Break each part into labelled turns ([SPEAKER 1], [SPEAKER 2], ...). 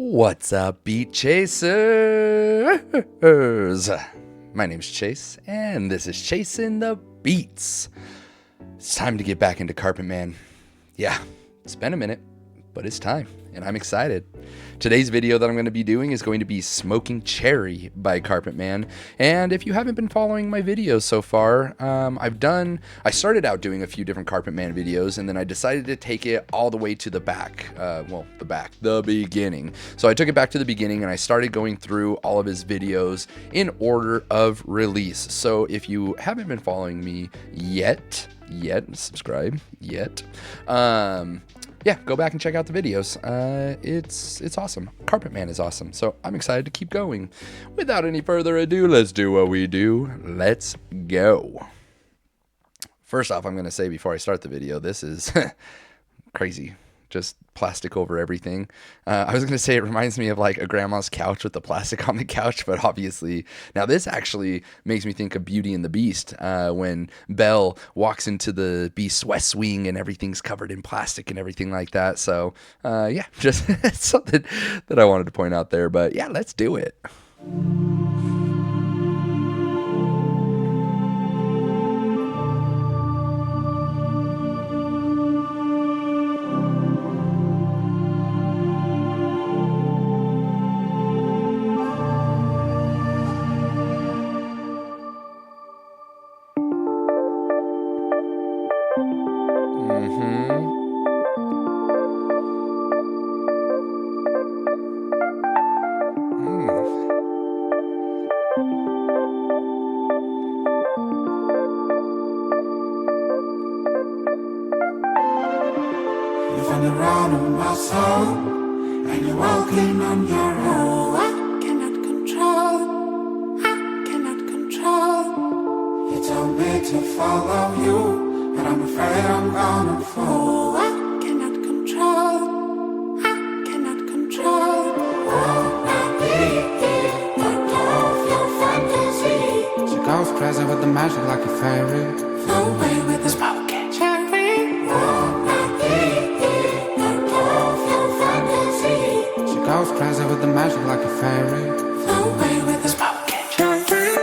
[SPEAKER 1] What's up, Beat Chasers? My name's Chase, and this is Chasing the Beats. It's time to get back into Carpetman. Yeah, it's been a minute, but it's time, and I'm excited. Today's video that I'm going to be doing is going to be Smoking Cherry by Carpetman, and if you haven't been following my videos so far, I started out doing a few different Carpetman videos, and then I decided to take it all the way to the back, the beginning. So I took it back to the beginning, and I started going through all of his videos in order of release. So if you haven't been following me subscribe yet, yeah, go back and check out the videos. It's awesome. Carpetman is awesome. So I'm excited to keep going. Without any further ado, let's do what we do. Let's go. First off, I'm going to say before I start the video, this is crazy. Just plastic over everything. I was going to say it reminds me of like a grandma's couch with the plastic on the couch, but obviously now this actually makes me think of Beauty and the Beast when Belle walks into the Beast's West Wing and everything's covered in plastic and everything like that. So yeah, just something that I wanted to point out there. But yeah, let's do it.
[SPEAKER 2] Around on my soul, and you're walking on your own. I cannot control. You told me to follow you, but I'm afraid I'm gonna fall. I cannot control. Won't not be here, let go of your fantasy. She goes crazy with the magic like a fairy. Flow away with the smoking cherry. Won't not be goes crazy with the magic like a fairy. Flow away with the smoking cherry.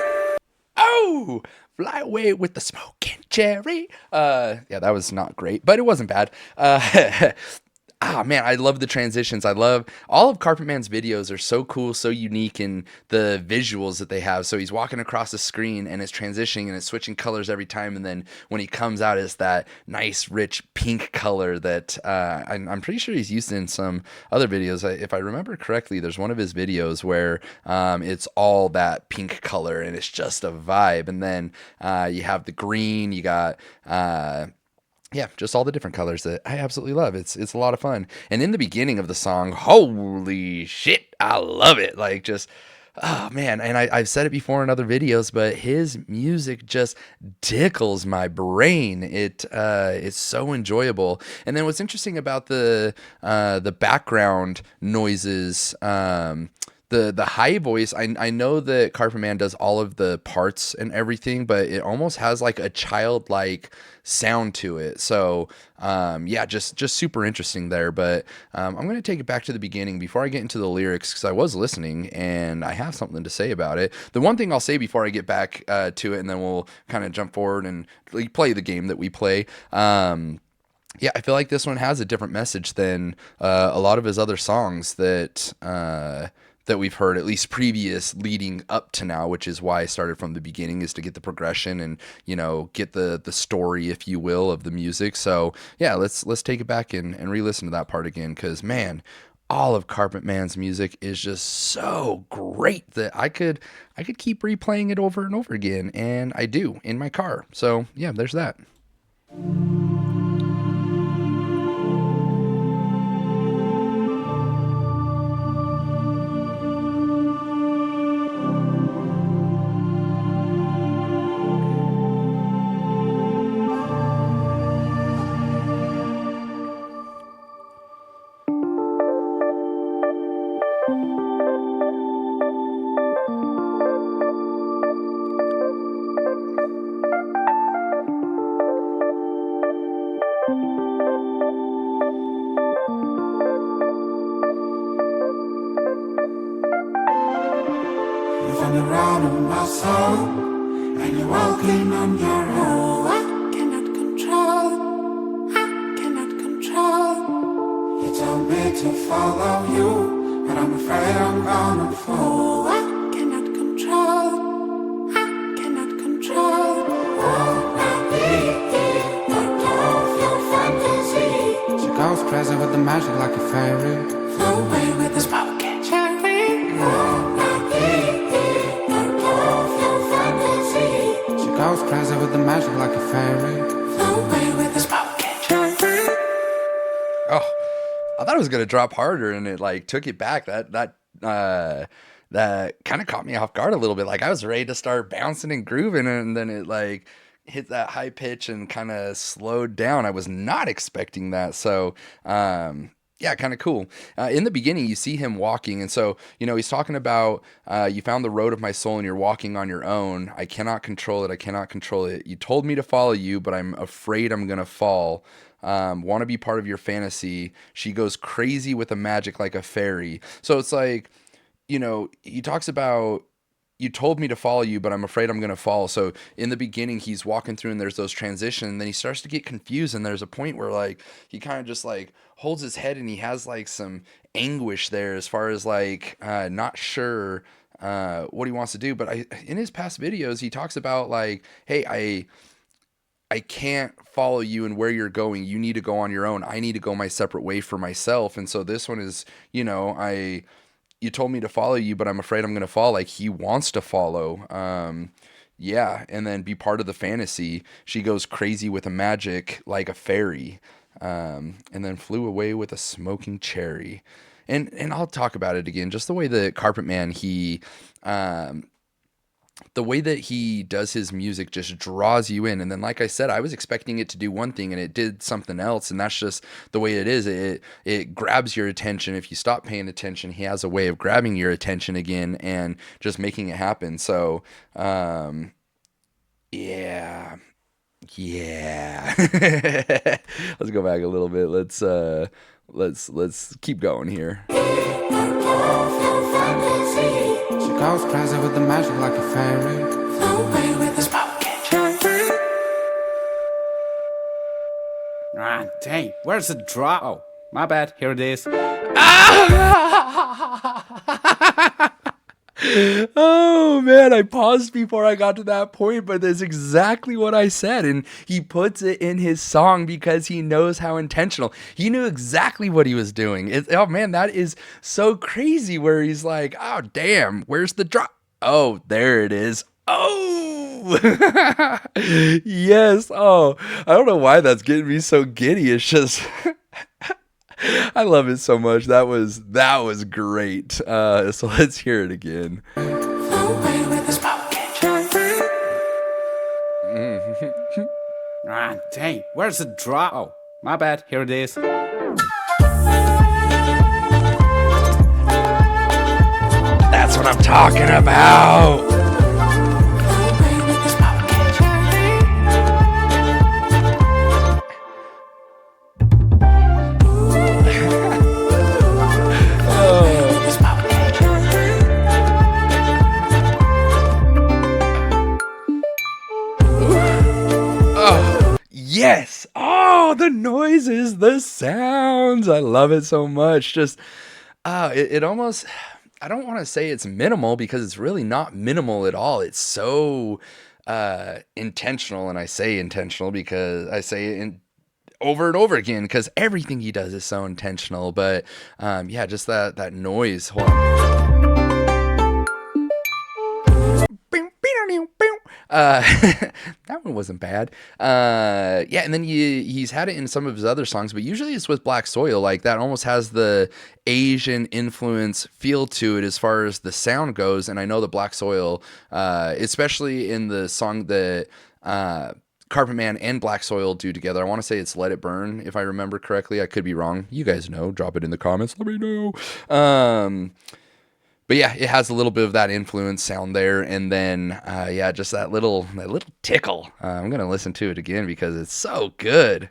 [SPEAKER 1] Oh, fly away with the smoking cherry. Yeah, that was not great, but it wasn't bad. Man, I love the transitions. I love all of Carpetman's videos are so cool, so unique in the visuals that they have. So he's walking across the screen and it's transitioning and it's switching colors every time. And then when he comes out, it's that nice, rich pink color that I'm pretty sure he's used in some other videos. If I remember correctly, there's one of his videos where it's all that pink color and it's just a vibe. And then you have the green, you got... yeah, just all the different colors that I absolutely love. It's a lot of fun. And in the beginning of the song, holy shit, I love it. Like just, oh man. And I've said it before in other videos, but his music just tickles my brain. It's so enjoyable. And then what's interesting about the background noises, the high voice, I know that Carpetman does all of the parts and everything, but it almost has like a childlike sound to it. So yeah, just super interesting there. But I'm going to take it back to the beginning before I get into the lyrics, because I was listening and I have something to say about it. The one thing I'll say before I get back to it, and then we'll kind of jump forward and play the game that we play. Yeah, I feel like this one has a different message than a lot of his other songs that we've heard, at least previous leading up to now, which is why I started from the beginning, is to get the progression and, you know, get the story, if you will, of the music. So yeah, let's take it back and re-listen to that part again, because man, all of Carpetman's music is just so great that I could keep replaying it over and over again, and I do in my car. So yeah, there's that.
[SPEAKER 2] soul, and you're walking on your own. I cannot control, I cannot control. You told me to follow you, but I'm afraid I'm gonna fall. I cannot control, I cannot control. Won't I be part of your fantasy? She goes crazy with the magic like a fairy. Flew away with the smoking cherry. Won't I be part of your fantasy? She goes crazy with the magic like a fairy. Flew away with the smoking cherry.
[SPEAKER 1] Oh, I thought it was gonna drop harder, and it like took it back. That kind of caught me off guard a little bit. Like I was ready to start bouncing and grooving, and then it like hit that high pitch and kind of slowed down. I was not expecting that. So, yeah, kind of cool. In the beginning, you see him walking, and so he's talking about you found the road of my soul, and you're walking on your own. I cannot control it. I cannot control it. You told me to follow you, but I'm afraid I'm gonna fall. Want to be part of your fantasy. She goes crazy with the magic like a fairy. So it's like, he talks about, you told me to follow you, but I'm afraid I'm going to fall. So in the beginning, he's walking through and there's those transitions, and then he starts to get confused. And there's a point where like, he kind of just like holds his head and he has like some anguish there as far as like, not sure, what he wants to do. But in his past videos, he talks about like, hey, I can't follow you and where you're going. You need to go on your own. I need to go my separate way for myself. And so this one is, you told me to follow you, but I'm afraid I'm going to fall. Like he wants to follow. Yeah. And then be part of the fantasy. She goes crazy with the magic like a fairy. And then flew away with a smoking cherry. And I'll talk about it again. Just the way that Carpetman, the way that he does his music just draws you in. And then, like I said, I was expecting it to do one thing and it did something else. And that's just the way it is. It grabs your attention. If you stop paying attention, he has a way of grabbing your attention again and just making it happen. So, yeah. Let's go back a little bit. Let's keep going here.
[SPEAKER 2] She goes crazy with the magic like a fairy. Flew away with the smoking cherry.
[SPEAKER 3] Ah, dang, where's the drop? Oh, my bad, here it is.
[SPEAKER 1] Oh man, I paused before I got to that point, but that's exactly what I said. And he puts it in his song because he knows how intentional. He knew exactly what he was doing. Oh man, that is so crazy where he's like, oh damn, where's the drop? Oh, there it is. Oh, yes. Oh, I don't know why that's getting me so giddy. It's just, I love it so much. That was great. So let's hear it again.
[SPEAKER 3] Ah, dang, where's the drop? Oh, my bad, here it is.
[SPEAKER 1] That's what I'm talking about. Yes. Oh, the noises, the sounds. I love it so much. Just, it almost, I don't want to say it's minimal because it's really not minimal at all. It's so intentional. And I say intentional because I say it over and over again because everything he does is so intentional. But yeah, just that noise. Hold on. That one wasn't bad. Yeah, and then he's had it in some of his other songs, but usually it's with Black Soil. Like that almost has the Asian influence feel to it as far as the sound goes. And I know the Black Soil, especially in the song that Carpetman and Black Soil do together. I want to say it's Let It Burn, if I remember correctly. I could be wrong. You guys know. Drop it in the comments. Let me know. But yeah, it has a little bit of that influence sound there, and then yeah, just that little tickle. I'm gonna listen to it again because it's so good.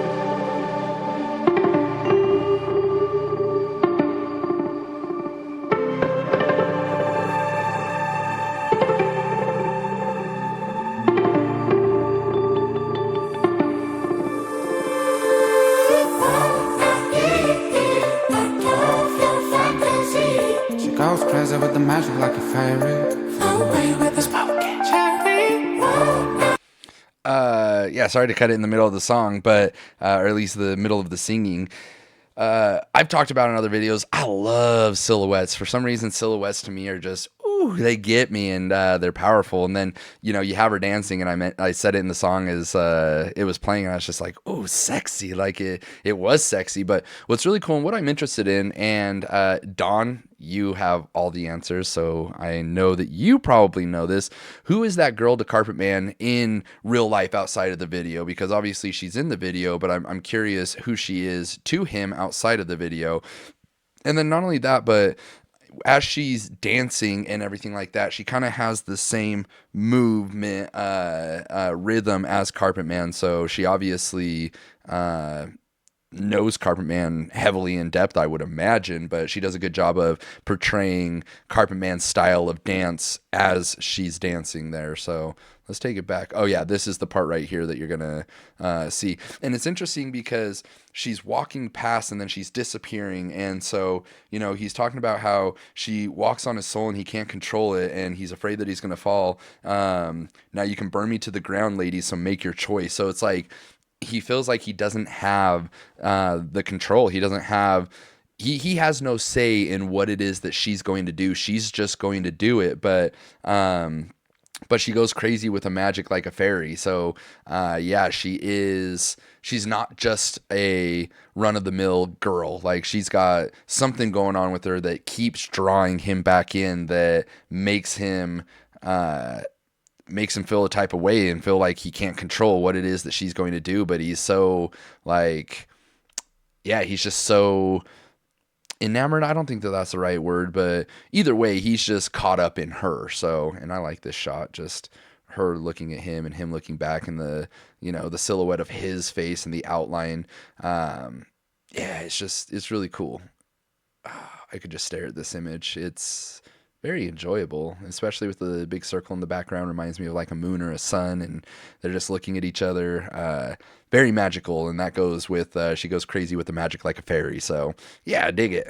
[SPEAKER 2] goes crazy with the magic like a fairy. Flow away with the smoking cherry.
[SPEAKER 1] Yeah, sorry to cut it in the middle of the song, but or at least the middle of the singing. I've talked about in other videos. I love silhouettes. For some reason, silhouettes to me are just ooh, they get me, and they're powerful. And then you have her dancing, and I said it in the song as it was playing, and I was just like, ooh, sexy. Like it was sexy. But what's really cool and what I'm interested in, and Dawn, you have all the answers, so I know that you probably know this. Who is that girl to Carpetman in real life outside of the video? Because obviously she's in the video, but I'm curious who she is to him outside of the video. And then not only that, but as she's dancing and everything like that, she kind of has the same movement rhythm as Carpetman. So she obviously knows Carpetman heavily in depth, I would imagine, but she does a good job of portraying Carpetman's style of dance as she's dancing there. So let's take it back. Oh yeah, this is the part right here that you're gonna see, and it's interesting because she's walking past and then she's disappearing, and so he's talking about how she walks on his soul and he can't control it, and he's afraid that he's gonna fall. Now you can burn me to the ground, lady, so make your choice. So it's like he feels like he doesn't have the control. He doesn't have. He has no say in what it is that she's going to do. She's just going to do it, but she goes crazy with the magic like a fairy. So yeah, she's not just a run-of-the-mill girl. Like, she's got something going on with her that keeps drawing him back in, that makes him feel a type of way and feel like he can't control what it is that she's going to do. But he's so, like, yeah, he's just so enamored. I don't think that that's the right word, but either way, he's just caught up in her. So, and I like this shot, just her looking at him and him looking back, and the the silhouette of his face and the outline. Yeah, it's really cool. I could just stare at this image. It's very enjoyable, especially with the big circle in the background. Reminds me of like a moon or a sun, and they're just looking at each other. Very magical, and that goes with she goes crazy with the magic like a fairy. So yeah, I dig it.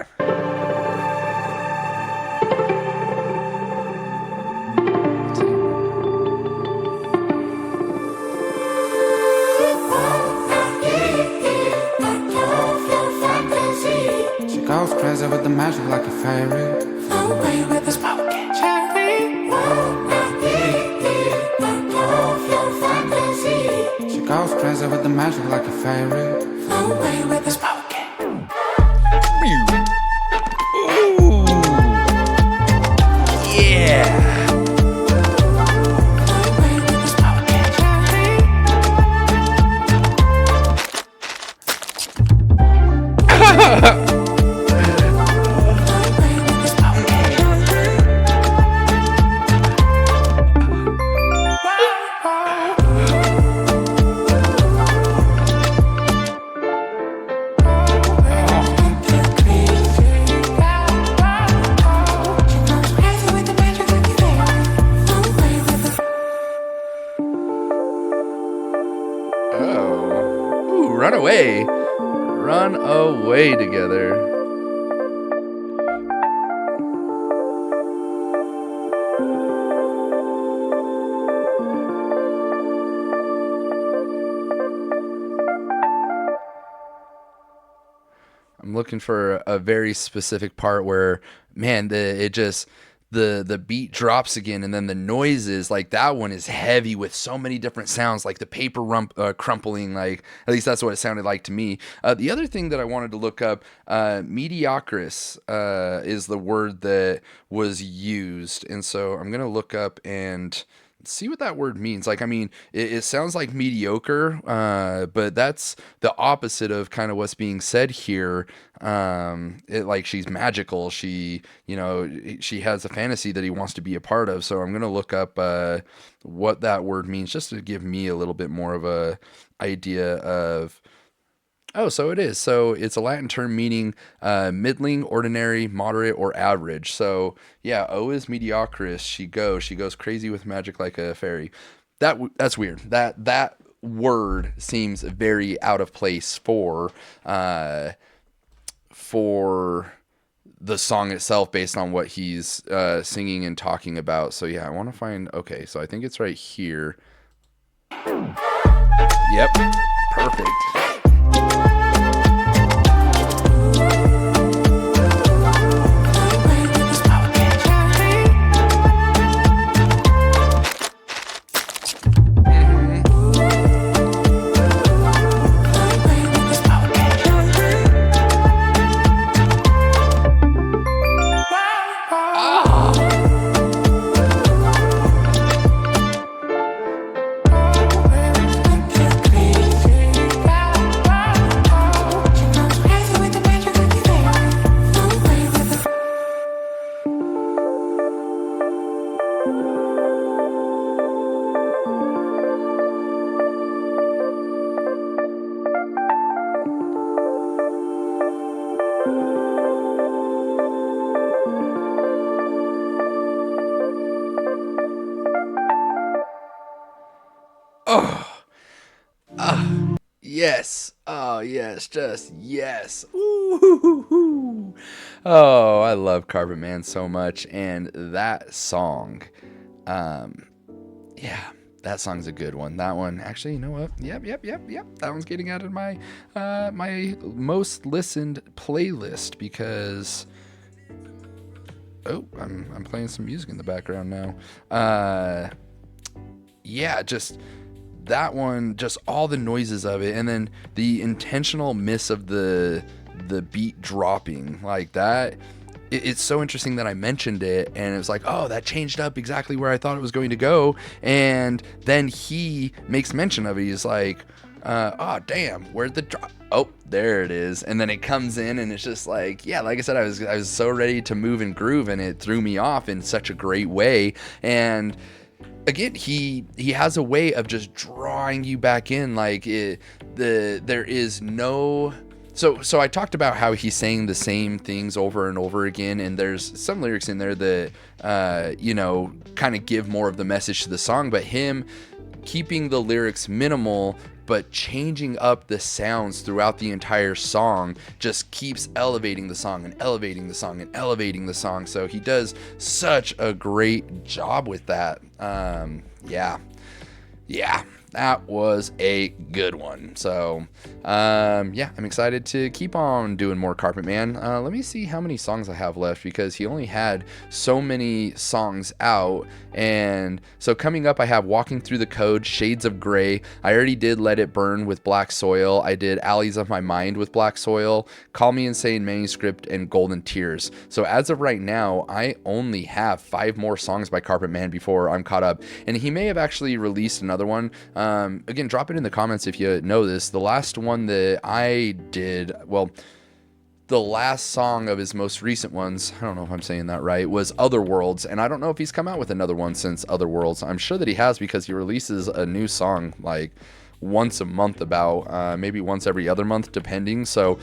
[SPEAKER 2] She goes crazy with the magic like a fairy. Flow away with the smoking cherry. She goes crazy with the magic like a fairy. Flow away with the smoking.
[SPEAKER 1] Ooh, yeah. Oh. Ooh, run away. Run away together. I'm looking for a very specific part where, man, the beat drops again, and then the noises, like that one is heavy with so many different sounds, like the paper crumpling, like at least that's what it sounded like to me. The other thing that I wanted to look up, mediocris is the word that was used, and so I'm gonna look up and see what that word means. Like, I mean, it sounds like mediocre, but that's the opposite of kind of what's being said here. Like, she's magical. She has a fantasy that he wants to be a part of. So I'm going to look up, what that word means, just to give me a little bit more of a idea of. Oh, so it is. So it's a Latin term meaning middling, ordinary, moderate, or average. So yeah, O is mediocris. She goes crazy with magic like a fairy. That's weird. That word seems very out of place for the song itself based on what he's singing and talking about. So yeah, I want to find. Okay, so I think it's right here. Yep, perfect. Yes. Oh, yes. Just yes. Ooh. Oh, I love Carpetman so much. And that song, yeah, that song's a good one. That one, actually, you know what? Yep. That one's getting out of my my most listened playlist because. Oh, I'm playing some music in the background now. Yeah, just that one, just all the noises of it, and then the intentional miss of the beat dropping like that. It's so interesting that I mentioned it, and it was like, oh, that changed up exactly where I thought it was going to go. And then he makes mention of it. He's like, oh damn, where'd the drop? Oh, there it is. And then it comes in, and it's just like, yeah, like I said, I was so ready to move and groove, and it threw me off in such a great way. And again, he has a way of just drawing you back in. Like there is no. So I talked about how he's saying the same things over and over again, and there's some lyrics in there that kind of give more of the message to the song, but him keeping the lyrics minimal but changing up the sounds throughout the entire song just keeps elevating the song and elevating the song and elevating the song. So he does such a great job with that. Yeah, that was a good one. So, yeah, I'm excited to keep on doing more Carpetman. Let me see how many songs I have left because he only had so many songs out. And so coming up, I have Walking Through the Code, Shades of Grey. I already did Let It Burn with Black Soil. I did Alleys of My Mind with Black Soil, Call Me Insane Manuscript, and Golden Tears. So as of right now, I only have 5 more songs by Carpetman before I'm caught up. And he may have actually released another one. Again, drop it in the comments if you know this. The last one that I did, well, the last song of his most recent ones, I don't know if I'm saying that right, was Otherworlds, and I don't know if he's come out with another one since Otherworlds. I'm sure that he has because he releases a new song like once a month, about maybe once every other month, depending. So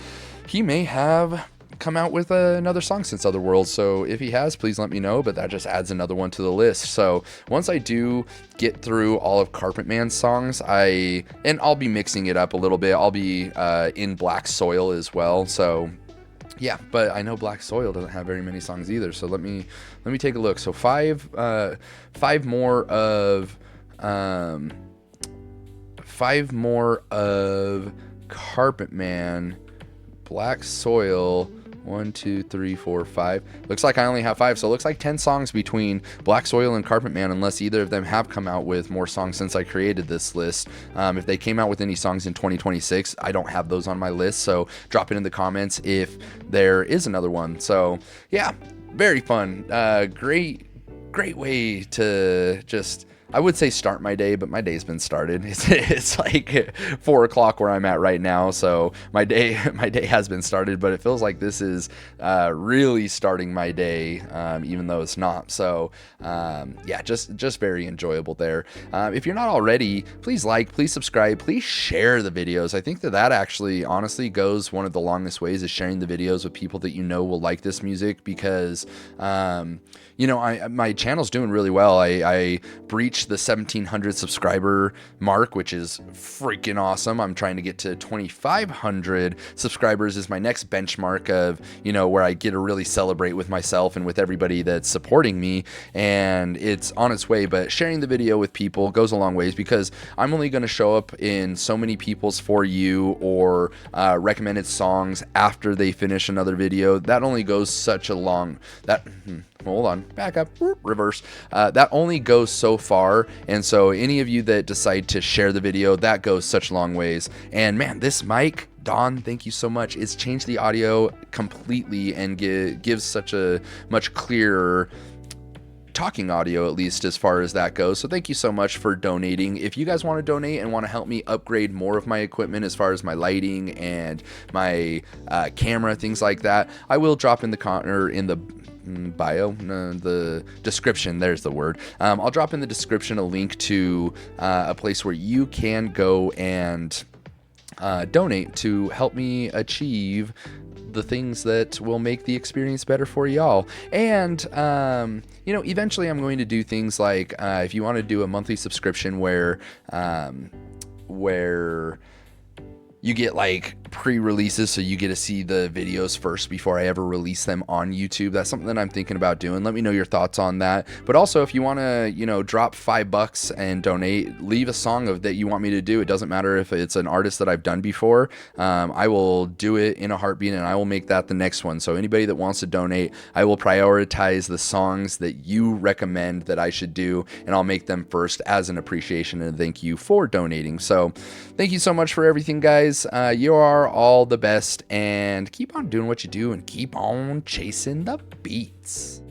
[SPEAKER 1] he may have come out with another song since Otherworlds. So if he has, please let me know, but that just adds another one to the list. So once I do get through all of Carpetman's songs, I'll be mixing it up a little bit. I'll be in Black Soil as well. So yeah, but I know Black Soil doesn't have very many songs either. So let me take a look. So five more of Carpetman, Black Soil. 1, 2, 3, 4, 5. Looks like I only have 5, so it looks like 10 songs between Black Soil and Carpetman, unless either of them have come out with more songs since I created this list. If they came out with any songs in 2026, I don't have those on my list, so drop it in the comments if there is another one. So yeah, very fun. Great way to just, I would say start my day, but my day's been started. It's like 4 o'clock where I'm at right now, so my day has been started, but it feels like this is really starting my day, even though it's not. So yeah, just very enjoyable there. If you're not already, please like, please subscribe, please share the videos. I think that actually honestly goes one of the longest ways, is sharing the videos with people that you know will like this music, because my channel's doing really well. I breached reach the 1,700 subscriber mark, which is freaking awesome. I'm trying to get to 2,500 subscribers is my next benchmark of, you know, where I get to really celebrate with myself and with everybody that's supporting me. And it's on its way, but sharing the video with people goes a long ways, because I'm only going to show up in so many people's For You or recommended songs after they finish another video. That only goes such a long, hold on, back up, reverse. That only goes so far. And so any of you that decide to share the video, that goes such long ways. And man, this mic, Don, thank you so much. It's changed the audio completely and gives such a much clearer talking audio, at least as far as that goes. So thank you so much for donating. If you guys want to donate and want to help me upgrade more of my equipment as far as my lighting and my camera, things like that, I will drop in the bio, the description, there's the word. I'll drop in the description a link to a place where you can go and donate to help me achieve the things that will make the experience better for y'all. And you know, eventually I'm going to do things like if you want to do a monthly subscription where you get like pre-releases, so you get to see the videos first before I ever release them on YouTube. That's something that I'm thinking about doing. Let me know your thoughts on that. But also, if you want to, you know, drop $5 and donate, leave a song that you want me to do. It doesn't matter if it's an artist that I've done before. I will do it in a heartbeat, and I will make that the next one. So anybody that wants to donate, I will prioritize the songs that you recommend that I should do, and I'll make them first as an appreciation and thank you for donating. So thank you so much for everything, guys. You are all the best, and keep on doing what you do and keep on chasing the beats.